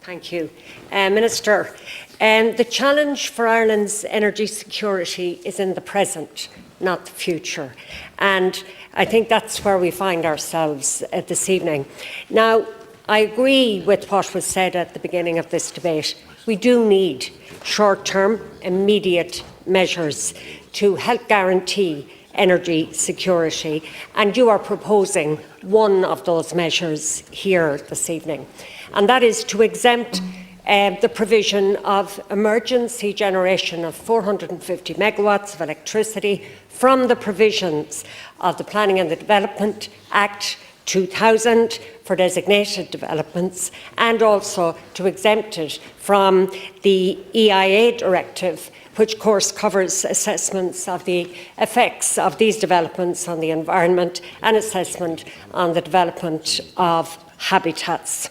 Thank you. Minister, the challenge for Ireland's energy security is in the present, not the future. And I think that's where we find ourselves this evening. Now, I agree with what was said at the beginning of this debate. We do need short-term, immediate measures to help guarantee energy security, and you are proposing one of those measures here this evening, and that is to exempt the provision of emergency generation of 450 megawatts of electricity from the provisions of the Planning and the Development Act 2000 for designated developments, and also to exempt it from the EIA directive, which of course covers assessments of the effects of these developments on the environment and assessment on the development of habitats.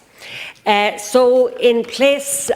So in place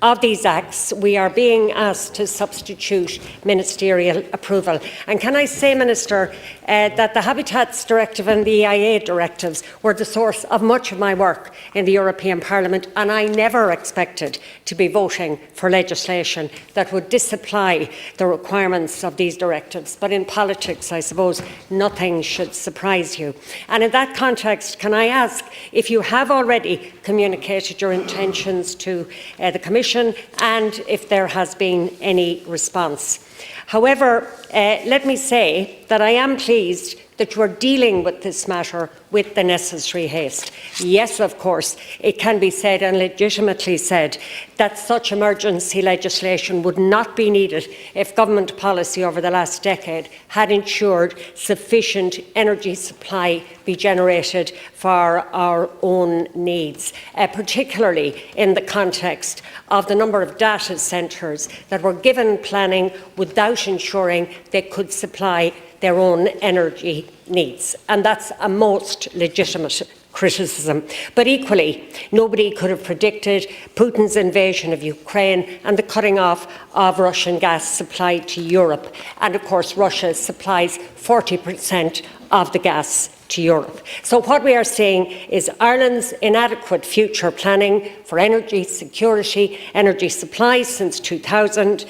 of these acts, we are being asked to substitute ministerial approval. And can I say, Minister, that the Habitats Directive and the EIA directives were the source of much of my work in the European Parliament, and I never expected to be voting for legislation that would disapply the requirements of these directives. But in politics, I suppose, nothing should surprise you. And in that context, can I ask if you have already communicated your intentions to the Commission, and if there has been any response? However, let me say that I am pleased that you are dealing with this matter with the necessary haste. Yes, of course, it can be said, and legitimately said, that such emergency legislation would not be needed if government policy over the last decade had ensured sufficient energy supply be generated for our own needs, particularly in the context of the number of data centres that were given planning without ensuring they could supply their own energy needs. And that's a most legitimate criticism. But equally, nobody could have predicted Putin's invasion of Ukraine and the cutting off of Russian gas supply to Europe. And of course, Russia supplies 40% of the gas to Europe. So what we are seeing is Ireland's inadequate future planning for energy security, energy supply since 2000,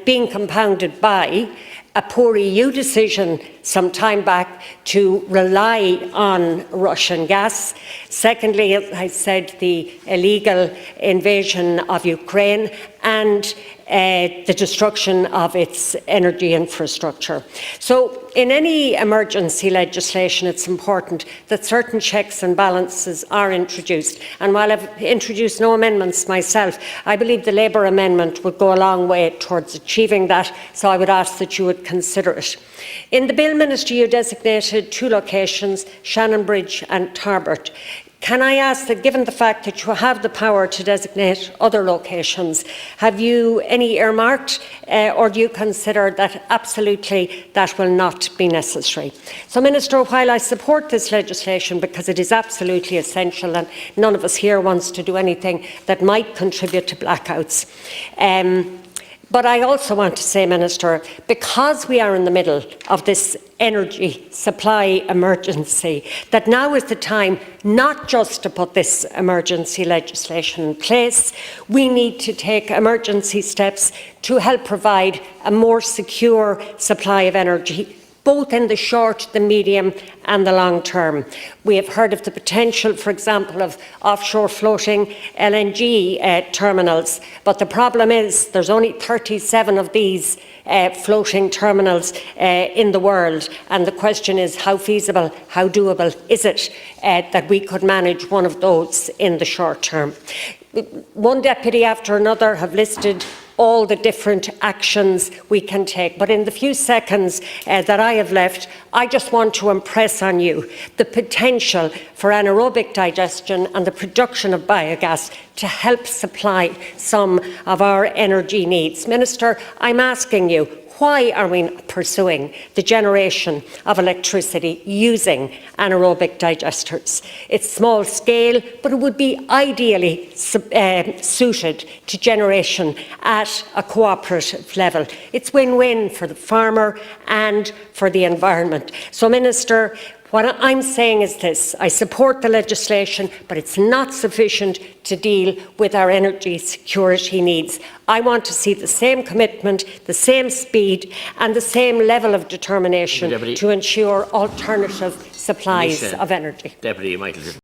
being compounded by a poor EU decision some time back to rely on Russian gas. Secondly, as I said, the illegal invasion of Ukraine and the destruction of its energy infrastructure. So in any emergency legislation, it's important that certain checks and balances are introduced. And while I've introduced no amendments myself, I believe the Labour amendment would go a long way towards achieving that, so I would ask that you would consider it. In the bill, Minister, you designated two locations, Shannonbridge and Tarbert. Can I ask that, given the fact that you have the power to designate other locations, have you any earmarked, or do you consider that absolutely that will not be necessary? So, Minister, while I support this legislation because it is absolutely essential and none of us here wants to do anything that might contribute to blackouts, but I also want to say, Minister, because we are in the middle of this energy supply emergency, that now is the time not just to put this emergency legislation in place. We need to take emergency steps to help provide a more secure supply of energy, both in the short, the medium and the long term. We have heard of the potential, for example, of offshore floating LNG terminals, but the problem is there's only 37 of these floating terminals in the world, and the question is how feasible, how doable is it that we could manage one of those in the short term. One deputy after another have listed all the different actions we can take. But in the few seconds that I have left, I just want to impress on you the potential for anaerobic digestion and the production of biogas to help supply some of our energy needs. Minister, I'm asking you, why are we not pursuing the generation of electricity using anaerobic digesters? It's small scale, but it would be ideally suited to generation at a cooperative level. It's win-win for the farmer and for the environment. So, Minister, What I'm saying is this: I support the legislation, but it's not sufficient to deal with our energy security needs. I want to see the same commitment, the same speed and the same level of determination to ensure alternative supplies of energy. Deputy Michael.